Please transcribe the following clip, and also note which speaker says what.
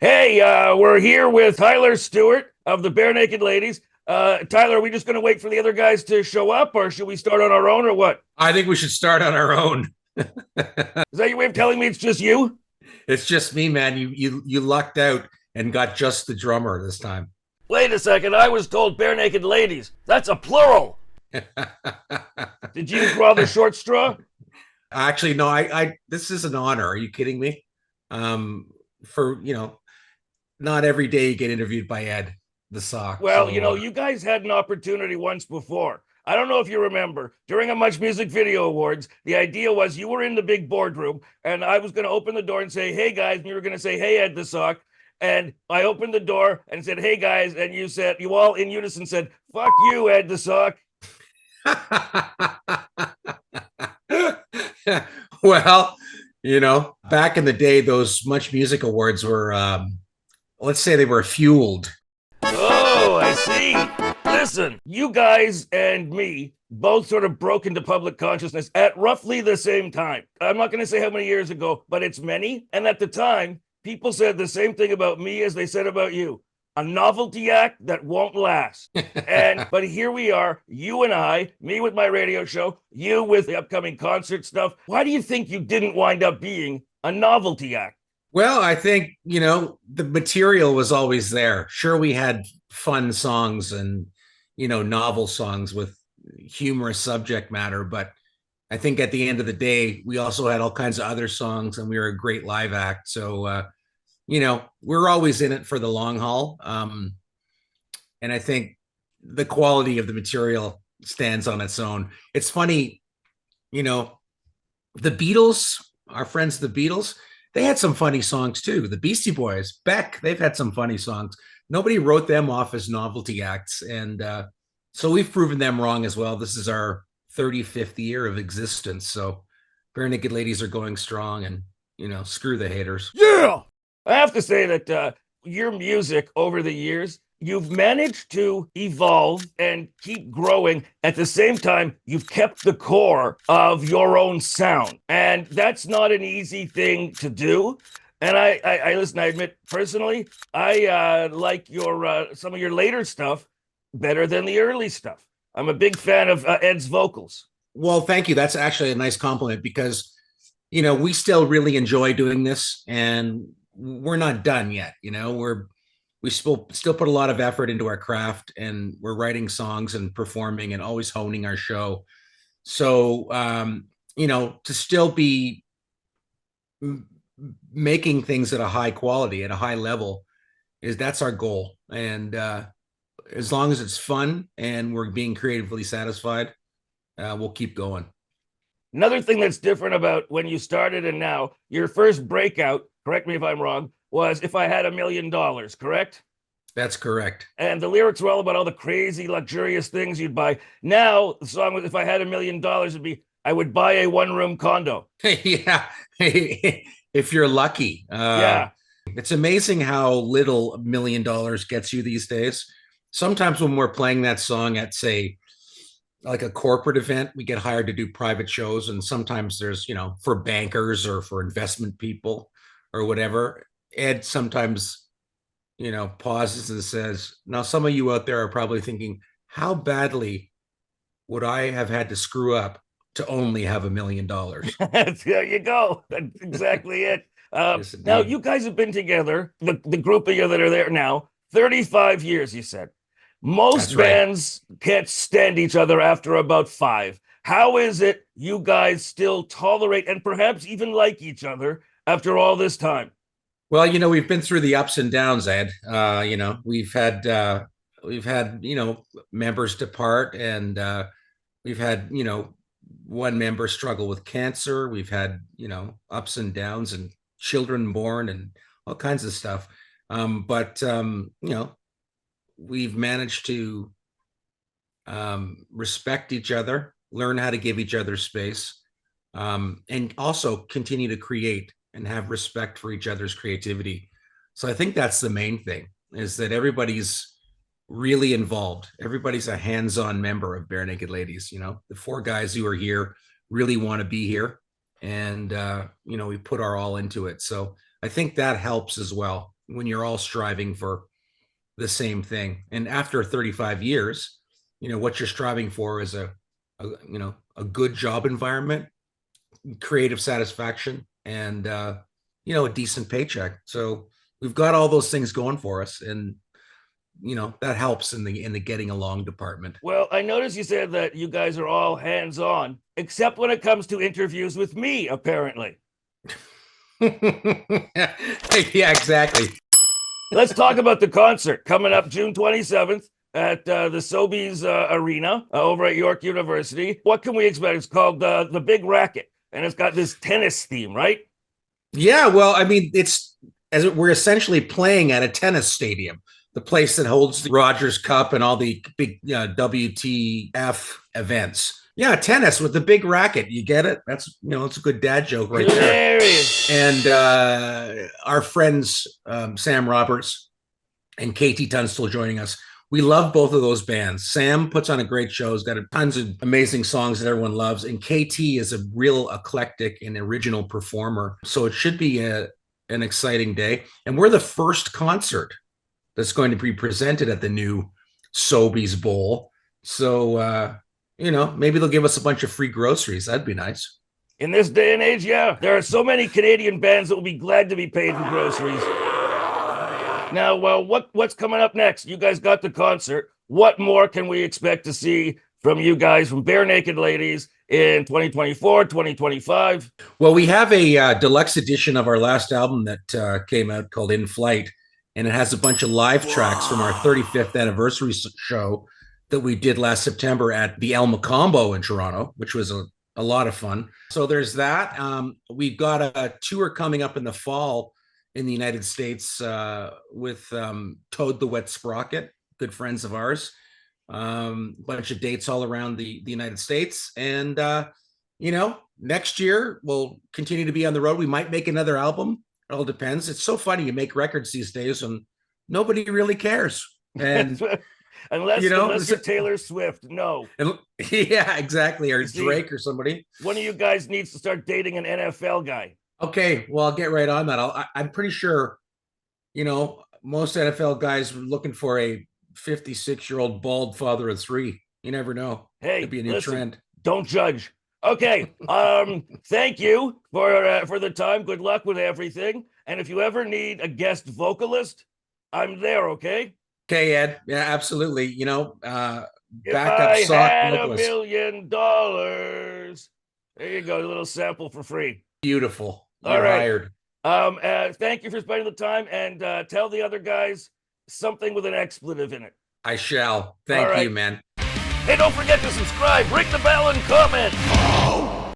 Speaker 1: Hey, we're here with Tyler Stewart of the Barenaked Ladies. Tyler, are we just going to wait for the other guys to show up, or should we start on our own, or what?
Speaker 2: I think we should start on our own.
Speaker 1: Is that your way of telling me it's just you?
Speaker 2: It's just me, man. You lucked out and got just the drummer this time.
Speaker 1: Wait a second, I was told Barenaked Ladies. That's a plural. Did you draw the short straw?
Speaker 2: Actually, no, I this is an honor. Are you kidding me? For not every day you get interviewed by Ed the Sock.
Speaker 1: Well,
Speaker 2: So
Speaker 1: you guys had an opportunity once before. I don't know if you remember, during a Much Music Video Awards, the idea was you were in the big boardroom, and I was going to open the door and say, hey, guys, and you were going to say, hey, Ed the Sock. And I opened the door and said, hey, guys, and you all in unison said, fuck you, Ed the Sock.
Speaker 2: well, back in the day, those Much Music Awards were let's say they were fueled.
Speaker 1: Oh, I see. Listen, you guys and me both sort of broke into public consciousness at roughly the same time. I'm not going to say how many years ago, but it's many. And at the time, people said the same thing about me as they said about you. A novelty act that won't last. But here we are, you and I, me with my radio show, you with the upcoming concert stuff. Why do you think you didn't wind up being a novelty act?
Speaker 2: Well, I think, the material was always there. Sure, we had fun songs and, novel songs with humorous subject matter. But I think at the end of the day, we also had all kinds of other songs and we were a great live act. So, we're always in it for the long haul. And I think the quality of the material stands on its own. It's funny, the Beatles, our friends, the Beatles, they had some funny songs too. The Beastie Boys, Beck, they've had some funny songs. Nobody wrote them off as novelty acts. And so we've proven them wrong as well. This is our 35th year of existence. So Barenaked Ladies are going strong and, screw the haters.
Speaker 1: Yeah. I have to say that your music over the years, you've managed to evolve and keep growing. At the same time, you've kept the core of your own sound. And that's not an easy thing to do. And I listen, I admit personally, I like some of your later stuff better than the early stuff. I'm a big fan of Ed's vocals.
Speaker 2: Well, thank you. That's actually a nice compliment because, we still really enjoy doing this and we're not done yet. We still put a lot of effort into our craft and we're writing songs and performing and always honing our show. So, to still be making things at a high quality, at a high level, that's our goal. And as long as it's fun and we're being creatively satisfied, we'll keep going.
Speaker 1: Another thing that's different about when you started and now, your first breakout, correct me if I'm wrong, was If I Had $1 Million, correct?
Speaker 2: That's correct.
Speaker 1: And the lyrics were all about all the crazy, luxurious things you'd buy. Now, the song was If I Had $1 Million would be, I would buy a one-room condo.
Speaker 2: Yeah. If you're lucky.
Speaker 1: Yeah.
Speaker 2: It's amazing how little $1 million gets you these days. Sometimes when we're playing that song at, say, like a corporate event, we get hired to do private shows. And sometimes there's, for bankers or for investment people or whatever. Ed sometimes, pauses and says, now some of you out there are probably thinking, how badly would I have had to screw up to only have $1 million?
Speaker 1: There you go. That's exactly it.
Speaker 2: Yes,
Speaker 1: now, you guys have been together, the group of you that are there now, 35 years, you said. Most bands can't stand each other after about 5. How is it you guys still tolerate and perhaps even like each other after all this time?
Speaker 2: Well, we've been through the ups and downs, Ed. We've had members depart, and we've had one member struggle with cancer. We've had ups and downs and children born and all kinds of stuff. But we've managed to respect each other, learn how to give each other space, and also continue to create and have respect for each other's creativity. So I think that's the main thing, is that everybody's really involved. Everybody's a hands-on member of Barenaked Ladies. The 4 guys who are here really want to be here, and we put our all into it. So I think that helps as well. when you're all striving for the same thing. And after 35 years, what you're striving for is a good job environment, creative satisfaction, and a decent paycheck. So we've got all those things going for us, and that helps in the getting along department.
Speaker 1: Well, I noticed you said that you guys are all hands-on, except when it comes to interviews with me, apparently.
Speaker 2: Yeah, exactly.
Speaker 1: Let's talk about the concert coming up June 27th at the Sobeys Arena over at York University. What can we expect? It's called the Big Racquet, and it's got this tennis theme, right?
Speaker 2: Yeah, well, I mean, we're essentially playing at a tennis stadium, the place that holds the Rogers Cup and all the big WTF events. Yeah, tennis with the big racket. You get it? That's it's a good dad joke right
Speaker 1: Hilarious.
Speaker 2: there. And our friends Sam Roberts and Katie Tunstall joining us. We love both of those bands. Sam puts on a great show. He's got tons of amazing songs that everyone loves. And KT is a real eclectic and original performer. So it should be an exciting day. And we're the first concert that's going to be presented at the new Sobeys Bowl. So, maybe they'll give us a bunch of free groceries. That'd be nice.
Speaker 1: In this day and age, yeah. There are so many Canadian bands that will be glad to be paid in groceries. Now, well, what's coming up next? You guys got the concert. What more can we expect to see from you guys, from Barenaked Ladies, in 2024, 2025?
Speaker 2: Well, we have a deluxe edition of our last album that came out called In Flight, and it has a bunch of live tracks from our 35th anniversary show that we did last September at the El Macombo in Toronto, which was a lot of fun. So there's that. We've got a tour coming up in the fall in the United States with Toad the Wet Sprocket, good friends of ours. Bunch of dates all around the United States. And, next year we'll continue to be on the road. We might make another album. It all depends. It's so funny. You make records these days and nobody really cares. And
Speaker 1: unless you're Taylor Swift, no.
Speaker 2: Yeah, exactly. Or Drake or somebody.
Speaker 1: One of you guys needs to start dating an NFL guy.
Speaker 2: Okay, well, I'll get right on that. I'm pretty sure, most NFL guys are looking for a 56-year-old bald father of three. You never know.
Speaker 1: Hey,
Speaker 2: it'd be a new trend.
Speaker 1: Don't judge. Okay. Thank you for the time. Good luck with everything. And if you ever need a guest vocalist, I'm there. Okay.
Speaker 2: Okay, Ed. Yeah, absolutely.
Speaker 1: If
Speaker 2: backup
Speaker 1: I
Speaker 2: sock
Speaker 1: had
Speaker 2: vocalist.
Speaker 1: $1 million, there you go. A little sample for free.
Speaker 2: Beautiful.
Speaker 1: All
Speaker 2: You're
Speaker 1: right.
Speaker 2: hired.
Speaker 1: Thank you for spending the time, and tell the other guys something with an expletive in it.
Speaker 2: I shall. Thank you, man.
Speaker 1: Hey, don't forget to subscribe, ring the bell, and comment.